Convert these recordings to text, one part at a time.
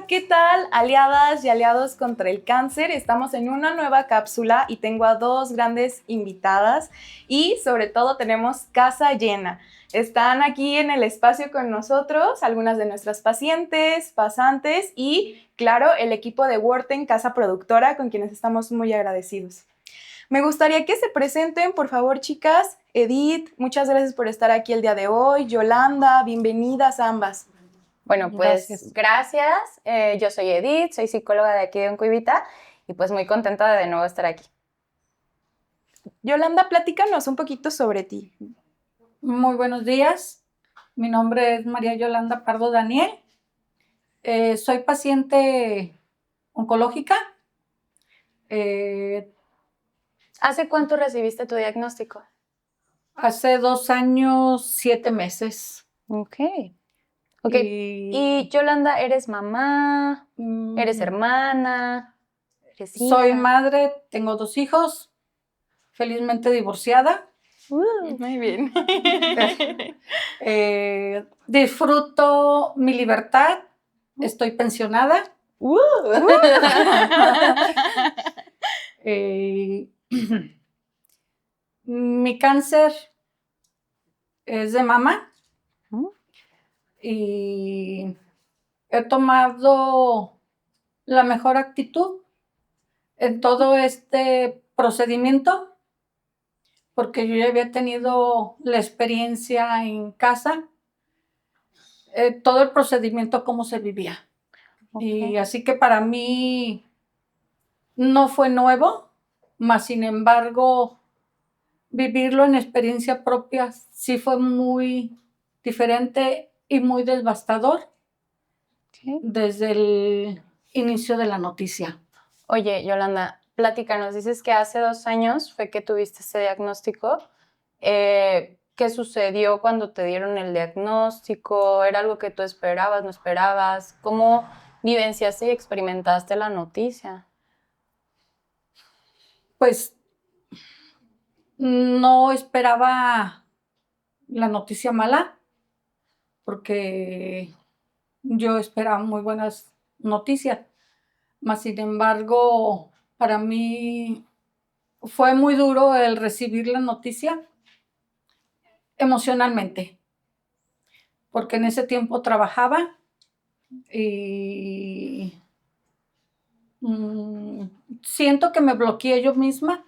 ¿qué tal, aliadas y aliados contra el cáncer? Estamos en una nueva cápsula y tengo a dos grandes invitadas y sobre todo tenemos casa llena. Están aquí en el espacio con nosotros algunas de nuestras pacientes, pasantes y, claro, el equipo de Worten Casa Productora, con quienes estamos muy agradecidos. Me gustaría que se presenten, por favor, chicas. Edith, muchas gracias por estar aquí el día de hoy. Yolanda, bienvenidas ambas. Bueno, pues gracias. Yo soy Edith, soy psicóloga de aquí de Oncoivita y pues muy contenta de nuevo estar aquí. Yolanda, platícanos un poquito sobre ti. Muy buenos días. Mi nombre es María Yolanda Pardo Daniel. Soy paciente oncológica. ¿Hace cuánto recibiste tu diagnóstico? Hace 2 años, 7 meses. Ok. Y Yolanda, ¿eres mamá? ¿Eres hermana? ¿Eres hija? Soy madre, tengo 2 hijos, felizmente divorciada. Muy bien. Disfruto mi libertad, estoy pensionada. Mi cáncer es de mama y he tomado la mejor actitud en todo este procedimiento porque yo ya había tenido la experiencia en casa, todo el procedimiento, cómo se vivía. Y así que para mí no fue nuevo, mas sin embargo vivirlo en experiencia propia sí fue muy diferente y muy devastador desde el inicio de la noticia. Oye, Yolanda, platícanos, dices que hace 2 años fue que tuviste ese diagnóstico. ¿Qué sucedió cuando te dieron el diagnóstico? ¿Era algo que tú esperabas, no esperabas? ¿Cómo vivenciaste y experimentaste la noticia? Pues no esperaba la noticia mala, porque yo esperaba muy buenas noticias. Mas, sin embargo, para mí fue muy duro el recibir la noticia emocionalmente, porque en ese tiempo trabajaba y siento que me bloqueé yo misma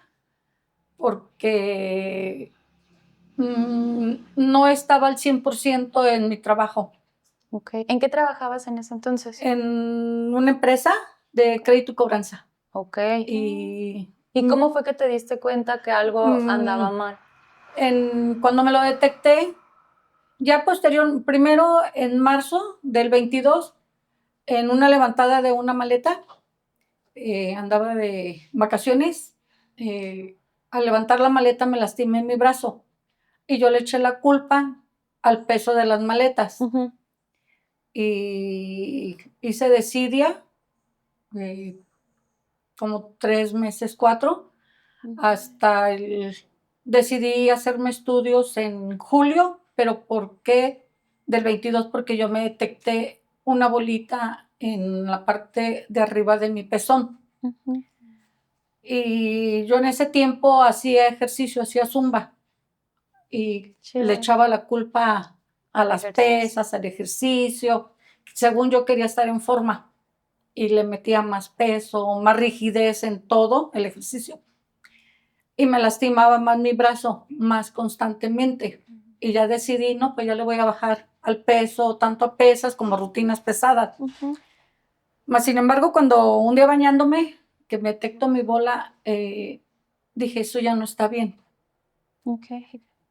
porque no estaba al 100% en mi trabajo. Okay. ¿En qué trabajabas en ese entonces? En una empresa de crédito y cobranza. Ok. ¿Y cómo fue que te diste cuenta que algo andaba mal? Cuando me lo detecté, ya primero en marzo del 22, en una levantada de una maleta, andaba de vacaciones, al levantar la maleta me lastimé mi brazo y yo le eché la culpa al peso de las maletas. Y hice desidia como 3 meses, 4, hasta decidí hacerme estudios en julio. ¿Pero por qué del 22? Porque yo me detecté una bolita en la parte de arriba de mi pezón. Y yo en ese tiempo hacía ejercicio, hacía zumba y le echaba la culpa a las pesas, al ejercicio. Según yo quería estar en forma y le metía más peso, más rigidez en todo el ejercicio. Y me lastimaba más mi brazo, más constantemente. Y ya decidí, no, pues ya le voy a bajar al peso, tanto a pesas como a rutinas pesadas. Mas, sin embargo, cuando un día bañándome, que me detecto mi bola, dije, eso ya no está bien.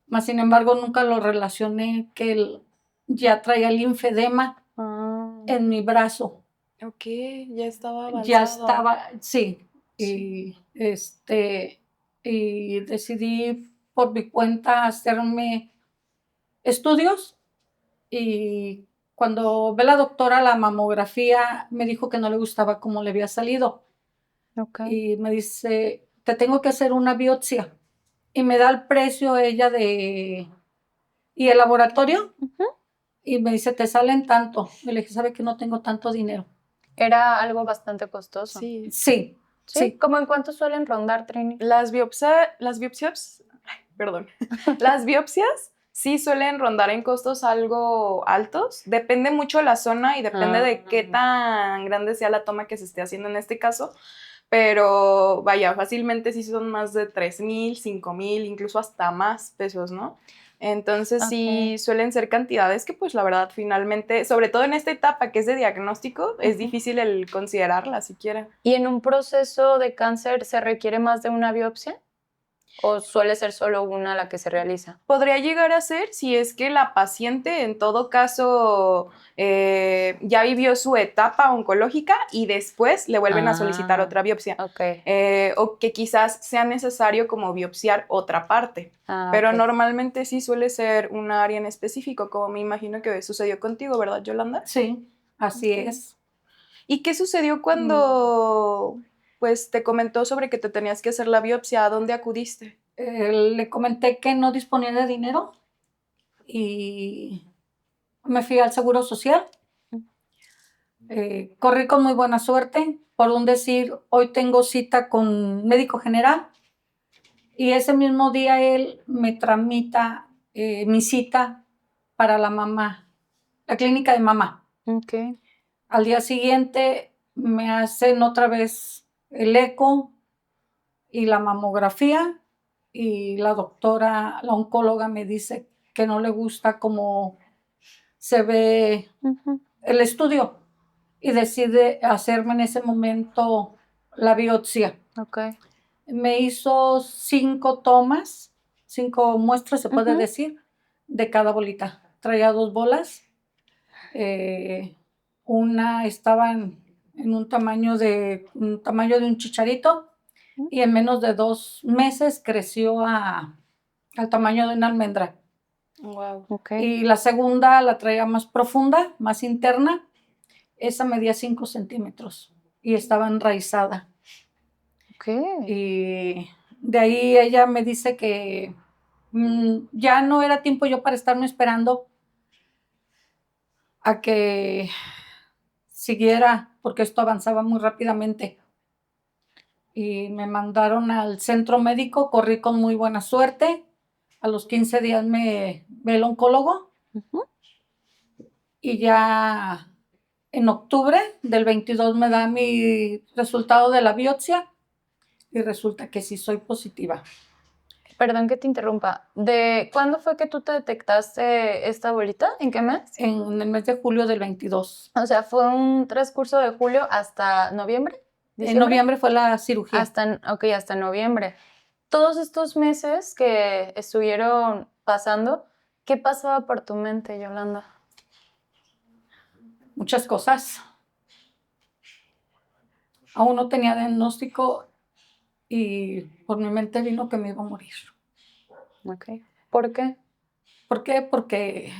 Mas, sin embargo, nunca lo relacioné que ya traía el linfedema en mi brazo. Ok, ya estaba avanzado. Ya estaba, sí. Y y decidí por mi cuenta hacerme estudios, y cuando ve la doctora la mamografía me dijo que no le gustaba cómo le había salido. Y me dice, te tengo que hacer una biopsia, y me da el precio ella y el laboratorio, y me dice, te salen tanto. Y le dije, ¿sabe que no tengo tanto dinero? Era algo bastante costoso. Sí. Sí, ¿Sí? sí. ¿Cómo en cuánto suelen rondar, Trini? Las biopsias, ay, perdón, las biopsias sí suelen rondar en costos algo altos. Depende mucho la zona y depende de qué tan grande sea la toma que se esté haciendo en este caso. Pero vaya, fácilmente sí son más de 3,000, 5,000, incluso hasta más pesos, ¿no? Entonces sí suelen ser cantidades que pues la verdad finalmente, sobre todo en esta etapa que es de diagnóstico, es difícil el considerarla siquiera. ¿Y en un proceso de cáncer se requiere más de una biopsia? ¿O suele ser solo una la que se realiza? Podría llegar a ser si es que la paciente en todo caso ya vivió su etapa oncológica y después le vuelven a solicitar otra biopsia. Ok. O que quizás sea necesario como biopsiar otra parte. Pero Ok. normalmente sí suele ser un área en específico, como me imagino que sucedió contigo, ¿verdad, Yolanda? Sí, así Ok. es. ¿Y qué sucedió cuando pues te comentó sobre que te tenías que hacer la biopsia? ¿A dónde acudiste? Le comenté que no disponía de dinero y me fui al Seguro Social. Corrí con muy buena suerte, por un decir, hoy tengo cita con médico general y ese mismo día él me tramita mi cita para la mamá, la clínica de mamá. Ok. Al día siguiente me hacen otra vez el eco y la mamografía y la doctora, la oncóloga me dice que no le gusta cómo se ve el estudio y decide hacerme en ese momento la biopsia. Ok. Me hizo 5 tomas, 5 muestras, se puede decir, de cada bolita. Traía 2 bolas. Una estaba en un tamaño de un chicharito y en menos de 2 meses creció al tamaño de una almendra. Wow. Ok. Y la segunda la traía más profunda, más interna. Esa medía 5 centímetros y estaba enraizada. Ok. Y de ahí ella me dice que ya no era tiempo yo para estarme esperando a que siguiera, porque esto avanzaba muy rápidamente. Y me mandaron al centro médico, corrí con muy buena suerte. A los 15 días me ve el oncólogo y ya en octubre del 22 me da mi resultado de la biopsia y resulta que sí soy positiva. Perdón que te interrumpa. ¿De cuándo fue que tú te detectaste esta bolita? ¿En qué mes? En el mes de julio del 22. O sea, fue un transcurso de julio hasta noviembre. En ¿Diciembre? noviembre fue la cirugía. Hasta noviembre. Todos estos meses que estuvieron pasando, ¿qué pasaba por tu mente, Yolanda? Muchas cosas. Aún no tenía diagnóstico y por mi mente vino que me iba a morir. Ok. ¿Por qué? ¿Por qué? Porque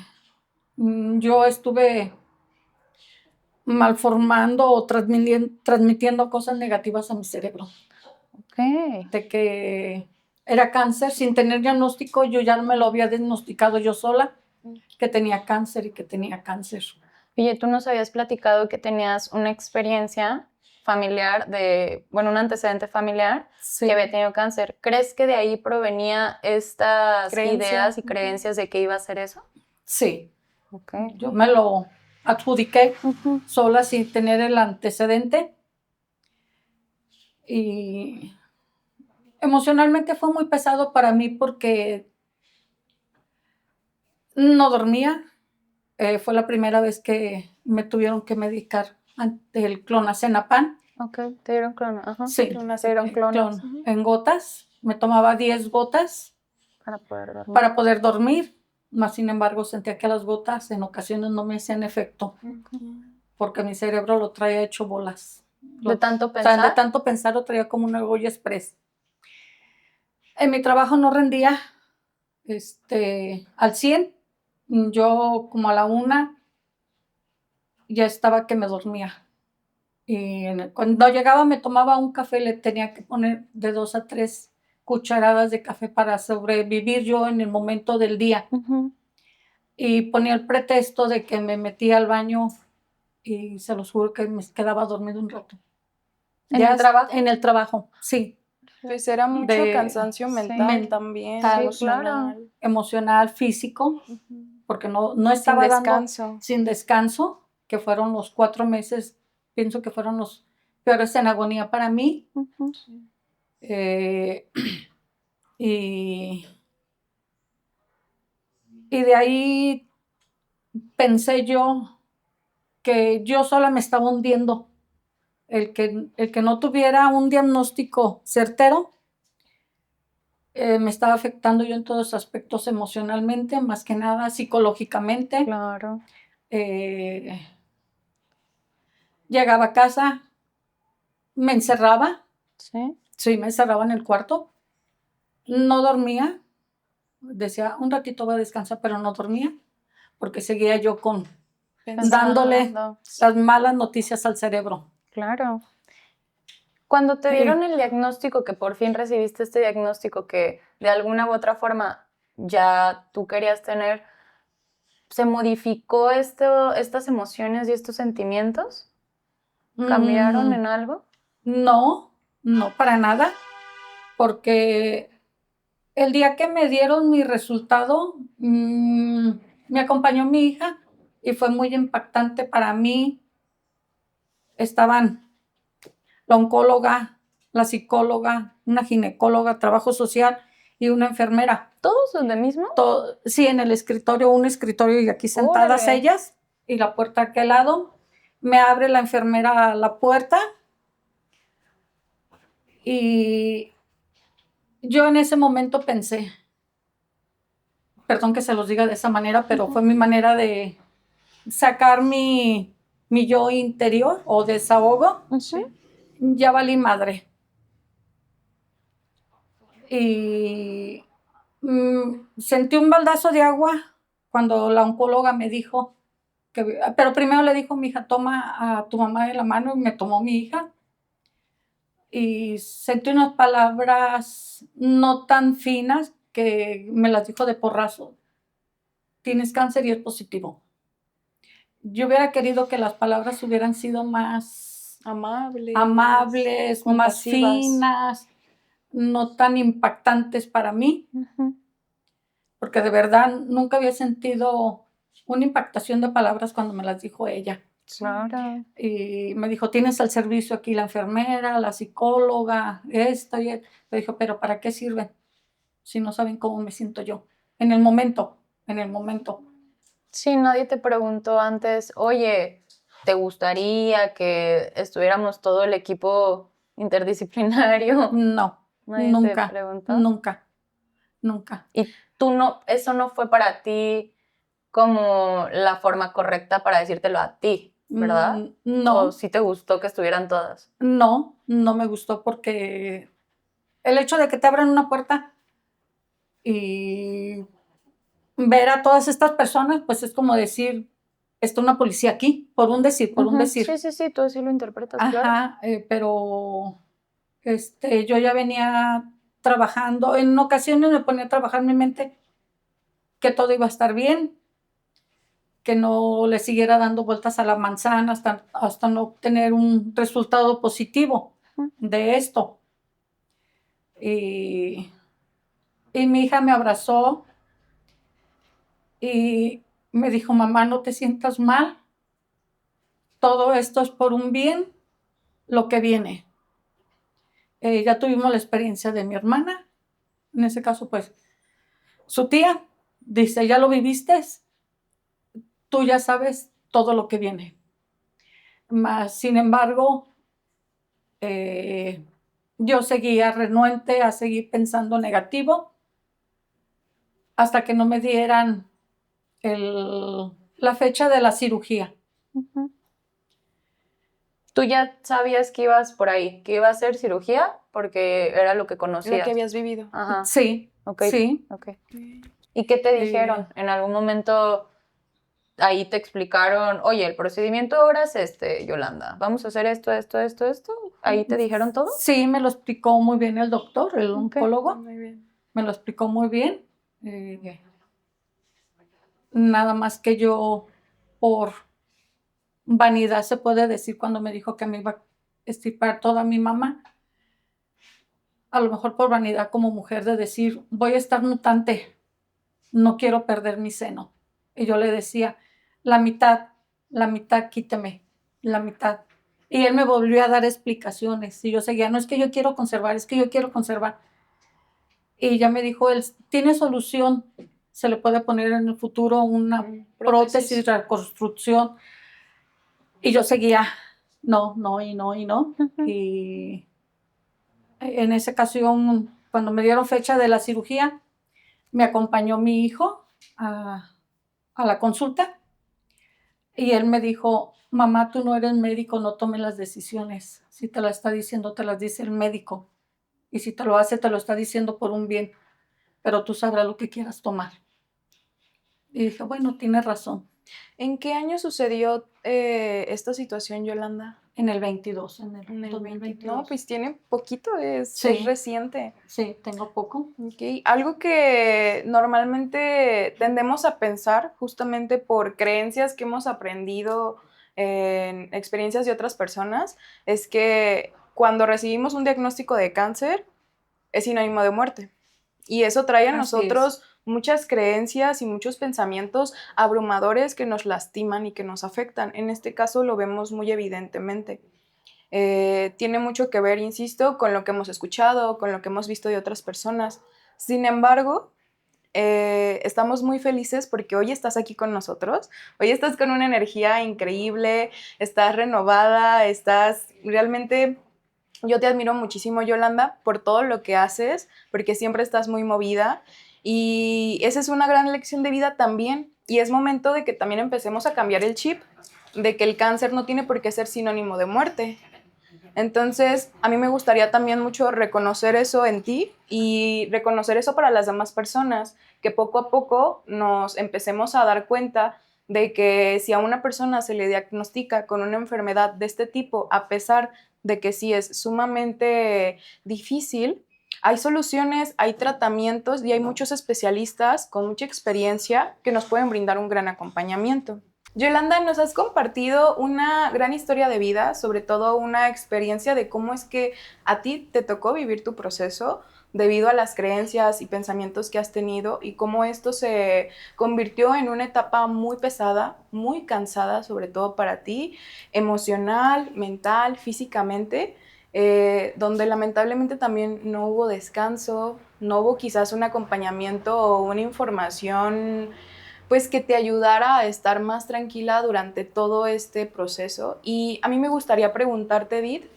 yo estuve malformando o transmitiendo cosas negativas a mi cerebro. Ok. De que era cáncer, sin tener diagnóstico, yo ya me lo había diagnosticado yo sola, que tenía cáncer y que tenía cáncer. Oye, tú nos habías platicado que tenías una experiencia familiar un antecedente familiar Sí. que había tenido cáncer. ¿Crees que de ahí provenía estas ideas y creencias de que iba a ser eso? Sí. Ok. Yo me lo adjudiqué sola sin tener el antecedente y emocionalmente fue muy pesado para mí porque no dormía. Fue la primera vez que me tuvieron que medicar ante el clonazepam. Ok, te dieron clona. Ajá. Sí, Te dieron clonas. en gotas. Me tomaba 10 gotas Para poder dormir. para poder dormir. Mas, sin embargo, sentía que las gotas en ocasiones no me hacían efecto porque mi cerebro lo traía hecho bolas. ¿De tanto O sea, pensar? de tanto pensar lo traía como una argolla express. En mi trabajo no rendía al 100. Yo como a la 1 ya estaba que me dormía. Y cuando llegaba me tomaba un café, le tenía que poner de 2 a 3 cucharadas de café para sobrevivir yo en el momento del día. Y ponía el pretexto de que me metía al baño y se los juro que me quedaba dormido un rato. ¿En el trabajo? En el trabajo, sí. Pues era mucho De- cansancio sí. mental también, Sí, emocional. Emocional, físico, Ujú. porque no Sin estaba dando descanso. sin descanso, que fueron los 4 meses, pienso que fueron los peores en agonía para mí. Ujú. eh, y, y de ahí pensé yo que yo sola me estaba hundiendo. El que no tuviera un diagnóstico certero me estaba afectando yo en todos los aspectos emocionalmente, más que nada psicológicamente. Claro. Eh, llegaba a casa, me encerraba, Sí. sí, me encerraba en el cuarto, no dormía, decía un ratito voy a descansar, pero no dormía, porque seguía yo dándole Pensando. las malas noticias al cerebro. Claro. Cuando te dieron el diagnóstico, que por fin recibiste este diagnóstico que de alguna u otra forma ya tú querías tener, ¿se modificó estas emociones y estos sentimientos? ¿Cambiaron en algo? No, no para nada, porque el día que me dieron mi resultado, me acompañó mi hija y fue muy impactante para mí. Estaban la oncóloga, la psicóloga, una ginecóloga, trabajo social y una enfermera. ¿Todos donde mismo? Sí, en el escritorio, un escritorio y aquí sentadas Órale. ellas y la puerta a aquel lado. Me abre la enfermera la puerta y yo en ese momento pensé, perdón que se los diga de esa manera, pero fue mi manera de sacar mi yo interior o desahogo. Sí. Ya valí madre. Y sentí un baldazo de agua cuando la oncóloga me dijo pero primero le dijo mi hija, toma a tu mamá de la mano, y me tomó mi hija. Y sentí unas palabras no tan finas que me las dijo de porrazo. Tienes cáncer y es positivo. Yo hubiera querido que las palabras hubieran sido más Amables, más compasivas. finas, no tan impactantes para mí, Ujú. porque de verdad nunca había sentido una impactación de palabras cuando me las dijo ella. Claro. Y me dijo, tienes al servicio aquí la enfermera, la psicóloga, esto y esto. Me dijo, pero ¿para qué sirven si no saben cómo me siento yo? En el momento. Sí, nadie te preguntó antes, oye, ¿te gustaría que estuviéramos todo el equipo interdisciplinario? No, Nadie te nunca, preguntó. nunca. Y tú no, eso no fue para ti como la forma correcta para decírtelo a ti, ¿verdad? ¿O No, sí te gustó que estuvieran todas? no me gustó porque el hecho de que te abran una puerta y ver a todas estas personas, pues es como decir, está una policía aquí, por un decir. Sí, tú así lo interpretas, claro. Ajá, pero yo ya venía trabajando, en ocasiones me ponía a trabajar en mi mente que todo iba a estar bien, que no le siguiera dando vueltas a la manzana hasta no obtener un resultado positivo de esto. Y mi hija me abrazó y me dijo, mamá, no te sientas mal, todo esto es por un bien, lo que viene. Ya tuvimos la experiencia de mi hermana, en ese caso, pues, su tía, dice, ya lo viviste, tú ya sabes todo lo que viene. Sin embargo, yo seguía renuente a seguir pensando negativo hasta que no me dieran la fecha de la cirugía. Ujú. Tú ya sabías que ibas por ahí, que iba a ser cirugía, porque era lo que conocías. Lo que habías vivido. Ajá. Sí, Ok. sí. Ok. ¿Y qué te dijeron? ¿En algún momento ahí te explicaron, oye, el procedimiento ahora es Yolanda, vamos a hacer esto? ¿Ahí te dijeron todo? Sí, me lo explicó muy bien el doctor, el oncólogo. Muy bien. Me lo explicó muy bien. Nada más que yo, por vanidad, se puede decir, cuando me dijo que me iba a extirpar toda mi mamá. A lo mejor por vanidad como mujer de decir, voy a estar mutante, no quiero perder mi seno. Y yo le decía, la mitad, quíteme, la mitad. Y él me volvió a dar explicaciones y yo seguía, no es que yo quiero conservar, es que yo quiero conservar. Y ya me dijo, él tiene solución, se le puede poner en el futuro una prótesis, reconstrucción. Y yo seguía, no. Y en esa ocasión, cuando me dieron fecha de la cirugía, me acompañó mi hijo a la consulta y él me dijo, mamá, tú no eres médico, no tomes las decisiones. Si te la está diciendo, te las dice el médico. Y si te lo hace, te lo está diciendo por un bien. Pero tú sabrás lo que quieras tomar. Y dije, bueno, tienes razón. ¿En qué año sucedió esta situación, Yolanda? En el 22, en el 2022. No, pues tiene poquito, Sí. es reciente. Sí, tengo poco. Okay. Algo que normalmente tendemos a pensar justamente por creencias que hemos aprendido en experiencias de otras personas es que cuando recibimos un diagnóstico de cáncer es sinónimo de muerte. Y eso trae a nosotros muchas creencias y muchos pensamientos abrumadores que nos lastiman y que nos afectan. En este caso lo vemos muy evidentemente. Tiene mucho que ver, insisto, con lo que hemos escuchado, con lo que hemos visto de otras personas. Sin embargo, estamos muy felices porque hoy estás aquí con nosotros, hoy estás con una energía increíble, estás renovada, estás realmente... Yo te admiro muchísimo, Yolanda, por todo lo que haces, porque siempre estás muy movida y esa es una gran lección de vida también. Y es momento de que también empecemos a cambiar el chip, de que el cáncer no tiene por qué ser sinónimo de muerte. Entonces, a mí me gustaría también mucho reconocer eso en ti y reconocer eso para las demás personas, que poco a poco nos empecemos a dar cuenta de que si a una persona se le diagnostica con una enfermedad de este tipo, a pesar de que sí es sumamente difícil, hay soluciones, hay tratamientos y hay muchos especialistas con mucha experiencia que nos pueden brindar un gran acompañamiento. Yolanda, nos has compartido una gran historia de vida, sobre todo una experiencia de cómo es que a ti te tocó vivir tu proceso debido a las creencias y pensamientos que has tenido y cómo esto se convirtió en una etapa muy pesada, muy cansada, sobre todo para ti, emocional, mental, físicamente, donde lamentablemente también no hubo descanso, no hubo quizás un acompañamiento o una información pues que te ayudara a estar más tranquila durante todo este proceso. Y a mí me gustaría preguntarte, Edith,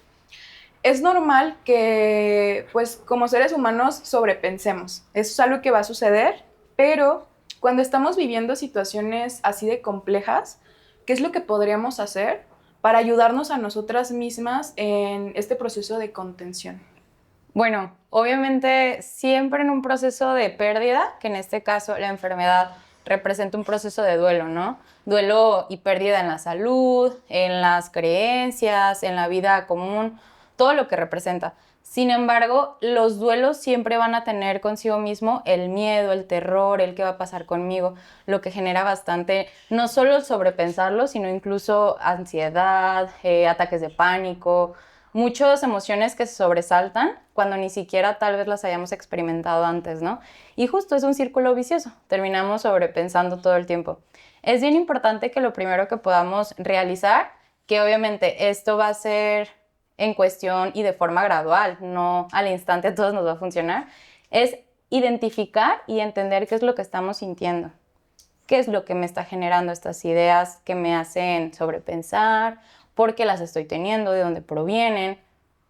es normal que, pues, como seres humanos sobrepensemos. Eso es algo que va a suceder, pero cuando estamos viviendo situaciones así de complejas, ¿qué es lo que podríamos hacer para ayudarnos a nosotras mismas en este proceso de contención? Bueno, obviamente siempre en un proceso de pérdida, que en este caso la enfermedad representa un proceso de duelo, ¿no? Duelo y pérdida en la salud, en las creencias, en la vida común, todo lo que representa. Sin embargo, los duelos siempre van a tener consigo mismo el miedo, el terror, el qué va a pasar conmigo, lo que genera bastante, no solo sobrepensarlo, sino incluso ansiedad, ataques de pánico, muchas emociones que se sobresaltan cuando ni siquiera tal vez las hayamos experimentado antes, ¿no? Y justo es un círculo vicioso, terminamos sobrepensando todo el tiempo. Es bien importante que lo primero que podamos realizar, que obviamente esto va a ser en cuestión y de forma gradual, no al instante a todos nos va a funcionar, es identificar y entender qué es lo que estamos sintiendo, qué es lo que me está generando estas ideas que me hacen sobrepensar, por qué las estoy teniendo, de dónde provienen.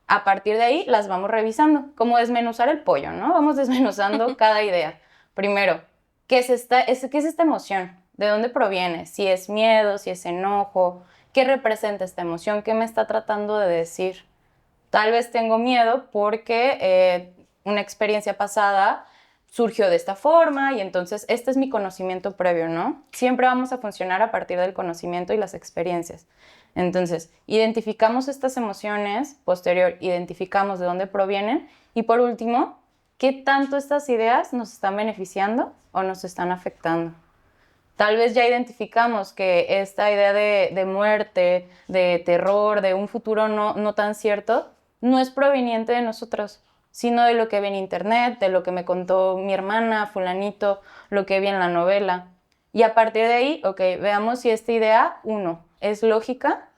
A partir de ahí las vamos revisando, como desmenuzar el pollo, ¿no? Vamos desmenuzando cada idea. Primero, ¿qué es esta emoción? ¿De dónde proviene? Si es miedo, si es enojo, ¿qué representa esta emoción? ¿Qué me está tratando de decir? Tal vez tengo miedo porque una experiencia pasada surgió de esta forma y entonces este es mi conocimiento previo, ¿no? Siempre vamos a funcionar a partir del conocimiento y las experiencias. Entonces, identificamos estas emociones, posterior, identificamos de dónde provienen y por último, ¿qué tanto estas ideas nos están beneficiando o nos están afectando? Tal vez ya identificamos que esta idea de muerte, de terror, de un futuro no tan cierto, no es proveniente de nosotros, sino de lo que vi en internet, de lo que me contó mi hermana, fulanito, lo que vi en la novela. Y a partir de ahí, ok, veamos si esta idea, uno, es lógica,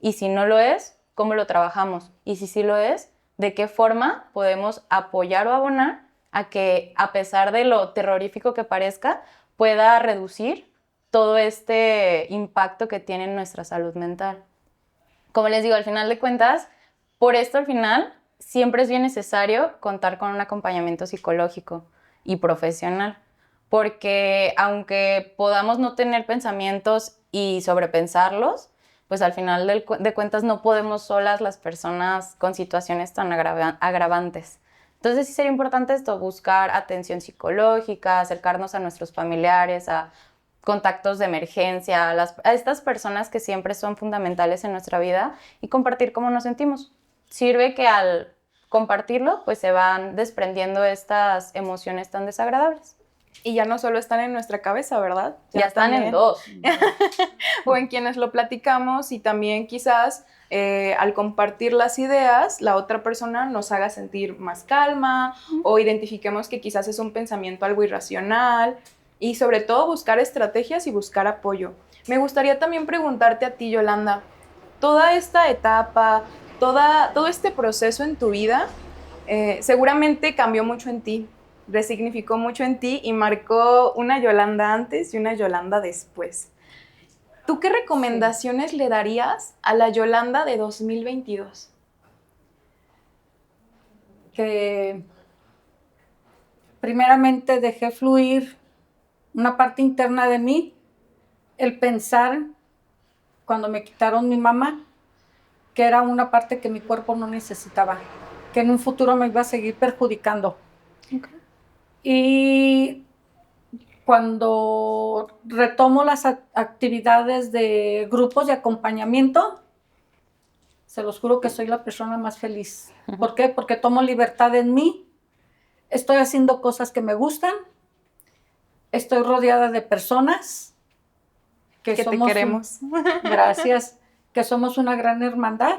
y si no lo es, ¿cómo lo trabajamos? Y si sí lo es, ¿de qué forma podemos apoyar o abonar a que, a pesar de lo terrorífico que parezca, pueda reducir todo este impacto que tiene en nuestra salud mental? Como les digo, al final de cuentas, por esto al final siempre es bien necesario contar con un acompañamiento psicológico y profesional, porque aunque podamos no tener pensamientos y sobrepensarlos, pues al final de cuentas no podemos solas las personas con situaciones tan agravantes. Entonces sí sería importante esto, buscar atención psicológica, acercarnos a nuestros familiares, a contactos de emergencia, a estas personas que siempre son fundamentales en nuestra vida y compartir cómo nos sentimos. Sirve que al compartirlo, pues se van desprendiendo estas emociones tan desagradables. Y ya no solo están en nuestra cabeza, ¿verdad? Ya están en dos. O en quienes lo platicamos y también quizás al compartir las ideas, la otra persona nos haga sentir más calma o identifiquemos que quizás es un pensamiento algo irracional y sobre todo buscar estrategias y buscar apoyo. Me gustaría también preguntarte a ti, Yolanda, toda esta etapa, todo este proceso en tu vida seguramente cambió mucho en ti, resignificó mucho en ti y marcó una Yolanda antes y una Yolanda después. ¿Tú qué recomendaciones le darías a la Yolanda de 2022? Que primeramente dejé fluir una parte interna de mí, el pensar cuando me quitaron mi mamá, que era una parte que mi cuerpo no necesitaba, que en un futuro me iba a seguir perjudicando. Okay. Y cuando retomo las actividades de grupos de acompañamiento, se los juro que soy la persona más feliz. ¿Por qué? Porque tomo libertad en mí, estoy haciendo cosas que me gustan, estoy rodeada de personas que te queremos. Gracias, que somos una gran hermandad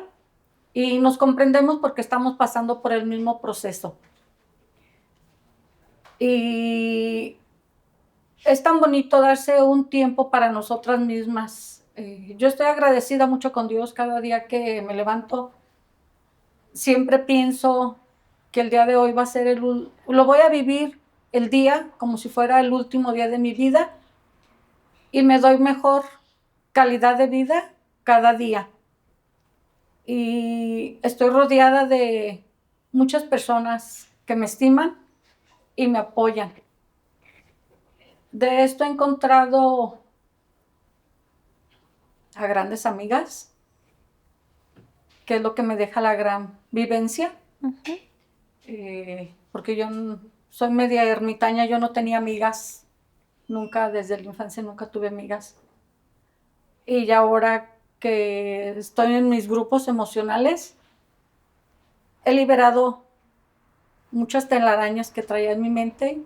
y nos comprendemos porque estamos pasando por el mismo proceso. Y es tan bonito darse un tiempo para nosotras mismas. Yo estoy agradecida mucho con Dios cada día que me levanto. Siempre pienso que el día de hoy va a ser lo voy a vivir el día como si fuera el último día de mi vida y me doy mejor calidad de vida cada día. Y estoy rodeada de muchas personas que me estiman y me apoyan. De esto he encontrado a grandes amigas, que es lo que me deja la gran vivencia. Porque yo soy media ermitaña, yo no tenía amigas, nunca, desde la infancia nunca tuve amigas. Y ahora que estoy en mis grupos emocionales, he liberado muchas telarañas que traía en mi mente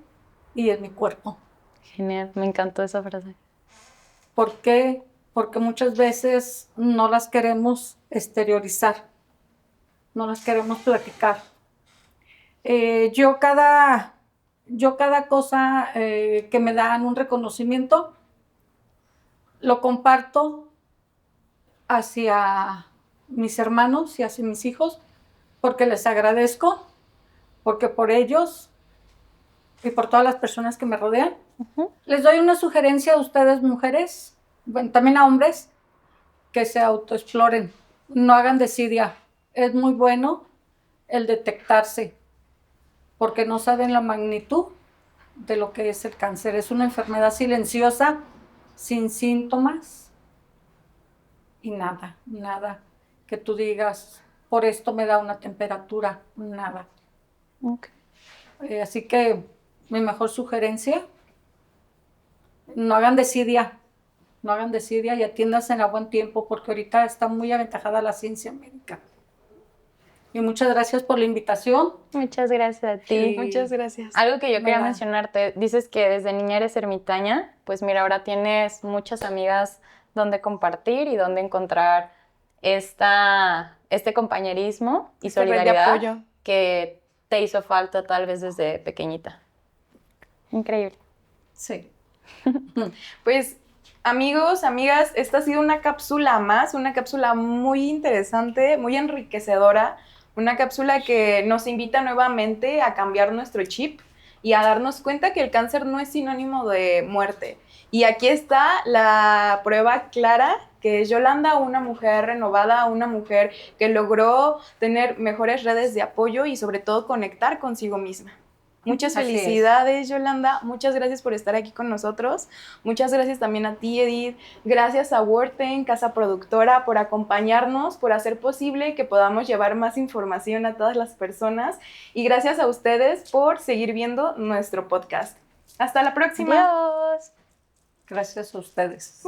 y en mi cuerpo. Genial, me encantó esa frase. ¿Por qué? Porque muchas veces no las queremos exteriorizar, no las queremos platicar. Yo cada cosa que me dan un reconocimiento, lo comparto hacia mis hermanos y hacia mis hijos, porque les agradezco, porque por ellos y por todas las personas que me rodean. Les doy una sugerencia a ustedes, mujeres, bueno, también a hombres, que se autoexploren, no hagan desidia. Es muy bueno el detectarse, porque no saben la magnitud de lo que es el cáncer. Es una enfermedad silenciosa, sin síntomas y nada que tú digas, por esto me da una temperatura, nada. Okay. Así que mi mejor sugerencia, no hagan desidia y atiéndanse a buen tiempo, porque ahorita está muy aventajada la ciencia médica. Y muchas gracias por la invitación. Muchas gracias a ti. Sí. Muchas gracias. Algo que yo quería Hola. mencionarte, dices que desde niña eres ermitaña, pues mira, ahora tienes muchas amigas donde compartir y donde encontrar este compañerismo y Esta red de solidaridad apoyo. que te hizo falta tal vez desde pequeñita. Increíble. Sí. Pues amigos, amigas, esta ha sido una cápsula más, una cápsula muy interesante, muy enriquecedora, una cápsula que nos invita nuevamente a cambiar nuestro chip y a darnos cuenta que el cáncer no es sinónimo de muerte. Y aquí está la prueba clara que es Yolanda, una mujer renovada, una mujer que logró tener mejores redes de apoyo y sobre todo conectar consigo misma. Muchas Así es. felicidades, Yolanda. Muchas gracias por estar aquí con nosotros. Muchas gracias también a ti, Edith. Gracias a Worten, casa productora, por acompañarnos, por hacer posible que podamos llevar más información a todas las personas. Y gracias a ustedes por seguir viendo nuestro podcast. Hasta la próxima. Adiós. Gracias a ustedes.